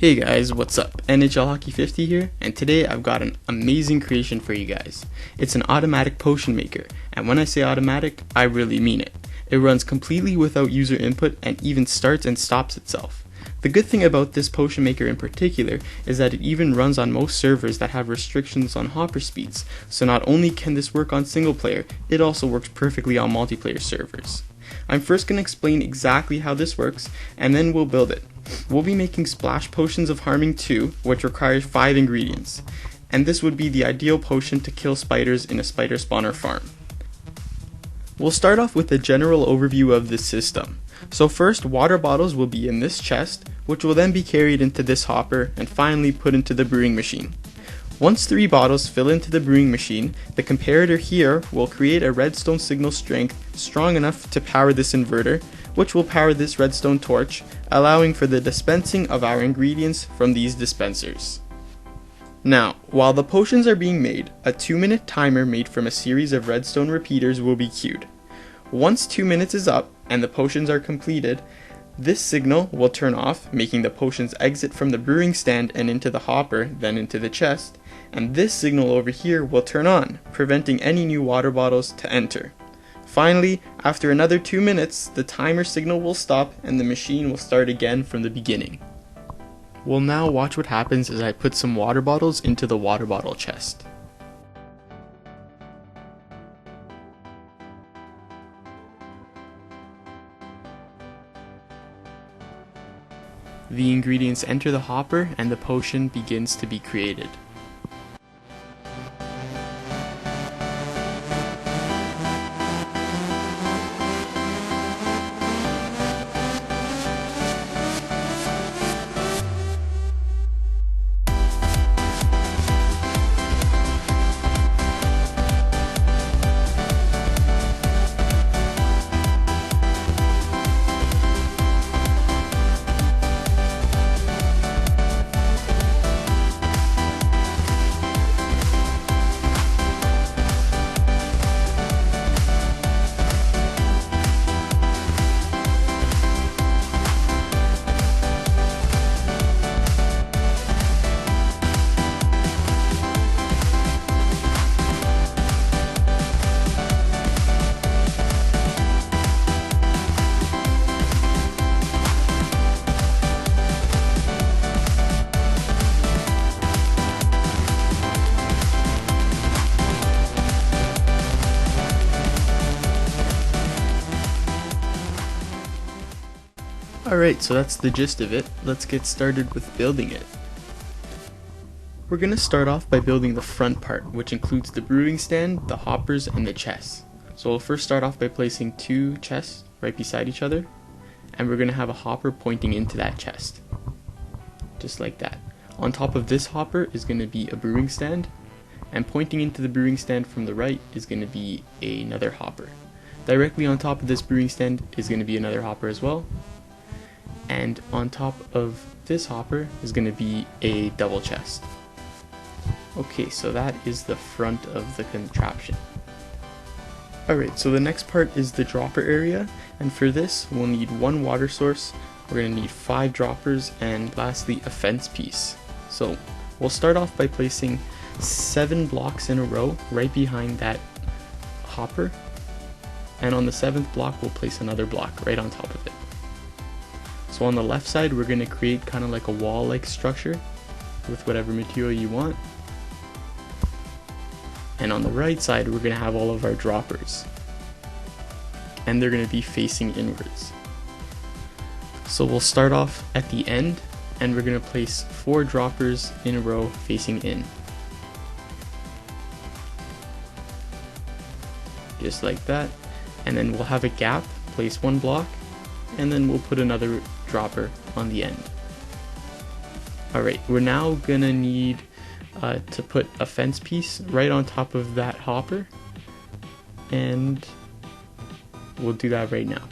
Hey guys, what's up? NHL Hockey 50 here, and today I've got an amazing creation for you guys. It's an automatic potion maker, and when I say automatic, I really mean it. It runs completely without user input and even starts and stops itself. The good thing about this potion maker in particular is that it even runs on most servers that have restrictions on hopper speeds, so not only can this work on single player, it also works perfectly on multiplayer servers. I'm first going to explain exactly how this works, and then we'll build it. We'll be making splash potions of harming 2, which requires 5 ingredients, and this would be the ideal potion to kill spiders in a spider spawner farm. We'll start off with a general overview of the system. So first, water bottles will be in this chest, which will then be carried into this hopper and finally put into the brewing machine. Once 3 bottles fill into the brewing machine, the comparator here will create a redstone signal strength strong enough to power this inverter, which will power this redstone torch, allowing for the dispensing of our ingredients from these dispensers. Now, while the potions are being made, a 2-minute timer made from a series of redstone repeaters will be queued. Once 2 minutes is up and the potions are completed, this signal will turn off, making the potions exit from the brewing stand and into the hopper, then into the chest, and this signal over here will turn on, preventing any new water bottles to enter. Finally, after another 2 minutes, the timer signal will stop and the machine will start again from the beginning. We'll now watch what happens as I put some water bottles into the water bottle chest. The ingredients enter the hopper and the potion begins to be created. Alright, so that's the gist of it. Let's get started with building it. We're going to start off by building the front part, which includes the brewing stand, the hoppers, and the chests. So we'll first start off by placing 2 chests right beside each other, and we're going to have a hopper pointing into that chest. Just like that. On top of this hopper is going to be a brewing stand, and pointing into the brewing stand from the right is going to be another hopper. Directly on top of this brewing stand is going to be another hopper as well. And on top of this hopper is going to be a double chest. Okay, so that is the front of the contraption. Alright, so the next part is the dropper area, and for this we'll need 1 water source, we're going to need 5 droppers, and lastly a fence piece. So we'll start off by placing 7 blocks in a row right behind that hopper, and on the 7th block we'll place another block right on top of it. So on the left side we're going to create kind of like a wall-like structure with whatever material you want. And on the right side we're going to have all of our droppers. And they're going to be facing inwards. So we'll start off at the end and we're going to place 4 droppers in a row facing in. Just like that. And then we'll have a gap, place 1 block, and then we'll put another dropper on the end. Alright, we're now gonna need to put a fence piece right on top of that hopper, and we'll do that right now.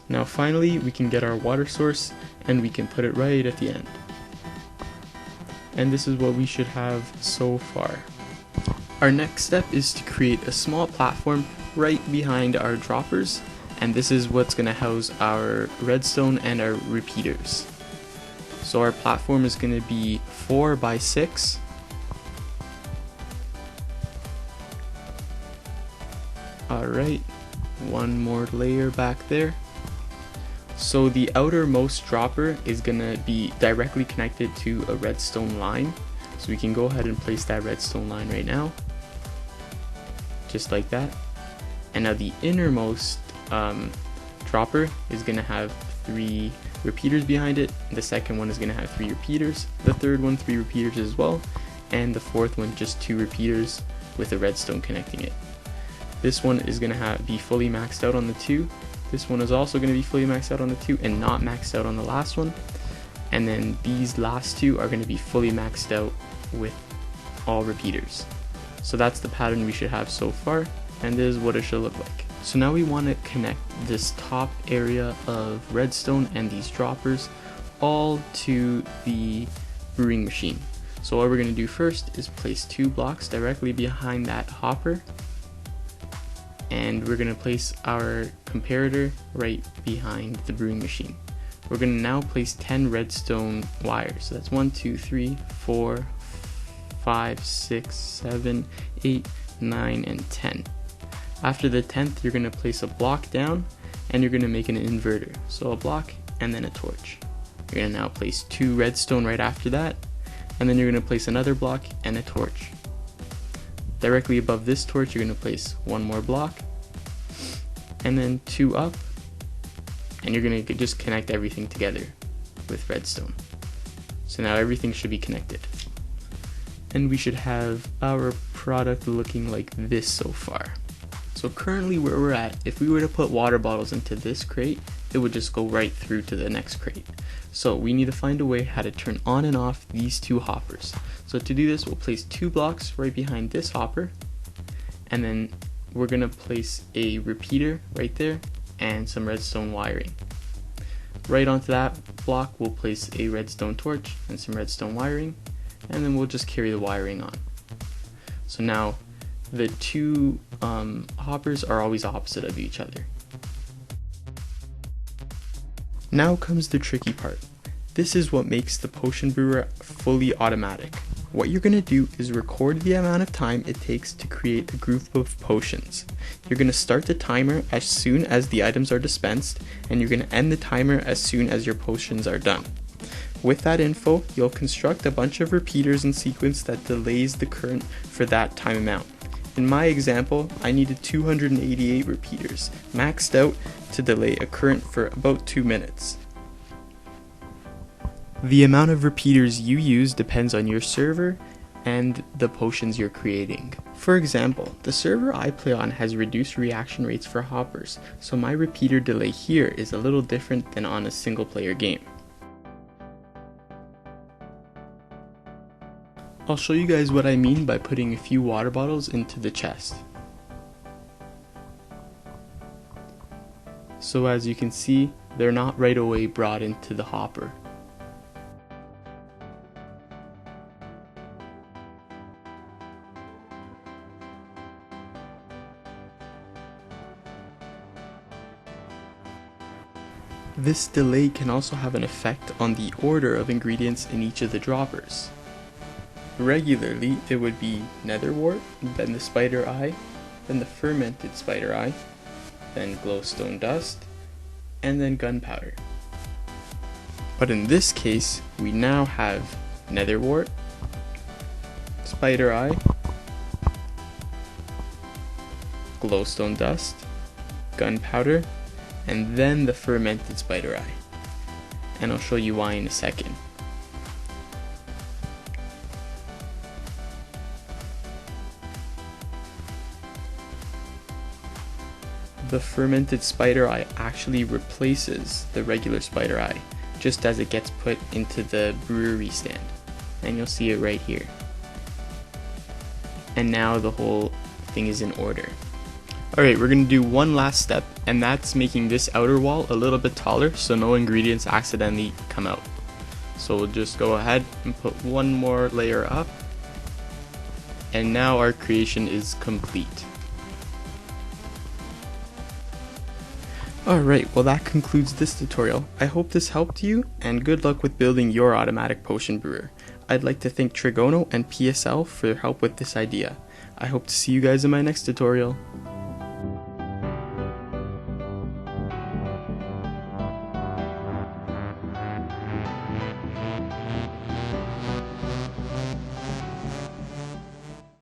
Now finally we can get our water source and we can put it right at the end. And this is what we should have so far. Our next step is to create a small platform right behind our droppers, and this is what's going to house our redstone and our repeaters. So our platform is going to be 4 by 6. Alright, one more layer back there. So the outermost dropper is going to be directly connected to a redstone line. So we can go ahead and place that redstone line right now. Just like that. And now the innermost dropper is going to have 3 repeaters behind it. The second one is going to have 3 repeaters. The third one 3 repeaters as well. And the fourth one just 2 repeaters with a redstone connecting it. This one is going to be fully maxed out on the 2. This one is also going to be fully maxed out on the 2 and not maxed out on the last one. And then these last 2 are going to be fully maxed out with all repeaters. So that's the pattern we should have so far, and this is what it should look like. So now we want to connect this top area of redstone and these droppers all to the brewing machine. So what we're going to do first is place 2 blocks directly behind that hopper, and we're going to place our comparator right behind the brewing machine. We're going to now place 10 redstone wires. So that's 1, 2, 3, 4, 5, 6, 7, 8, 9, and 10. After the 10th, you're going to place a block down and you're going to make an inverter. So a block and then a torch. You're going to now place 2 redstone right after that, and then you're going to place another block and a torch. Directly above this torch, you're going to place 1 more block and then 2 up, and you're going to just connect everything together with redstone. So now everything should be connected. And we should have our product looking like this so far. So currently where we're at, if we were to put water bottles into this crate, it would just go right through to the next crate. So we need to find a way how to turn on and off these 2 hoppers. So to do this, we'll place 2 blocks right behind this hopper, and then we're gonna place a repeater right there and some redstone wiring. Right onto that block, we'll place a redstone torch and some redstone wiring, and then we'll just carry the wiring on. So now the 2 hoppers are always opposite of each other. Now comes the tricky part. This is what makes the potion brewer fully automatic. What you're going to do is record the amount of time it takes to create a group of potions. You're going to start the timer as soon as the items are dispensed, and you're going to end the timer as soon as your potions are done. With that info, you'll construct a bunch of repeaters in sequence that delays the current for that time amount. In my example, I needed 288 repeaters, maxed out to delay a current for about 2 minutes. The amount of repeaters you use depends on your server and the potions you're creating. For example, the server I play on has reduced reaction rates for hoppers, so my repeater delay here is a little different than on a single player game. I'll show you guys what I mean by putting a few water bottles into the chest. So as you can see, they're not right away brought into the hopper. This delay can also have an effect on the order of ingredients in each of the droppers. Regularly, it would be nether wart, then the spider eye, then the fermented spider eye, then glowstone dust, and then gunpowder. But in this case, we now have nether wart, spider eye, glowstone dust, gunpowder, and then the fermented spider eye. And I'll show you why in a second. The fermented spider eye actually replaces the regular spider eye just as it gets put into the brewery stand, and you'll see it right here. And now the whole thing is in order. Alright, we're going to do one last step, and that's making this outer wall a little bit taller so no ingredients accidentally come out. So we'll just go ahead and put one more layer up, and now our creation is complete. Alright, well that concludes this tutorial. I hope this helped you, and good luck with building your automatic potion brewer. I'd like to thank Trigono and PSL for their help with this idea. I hope to see you guys in my next tutorial.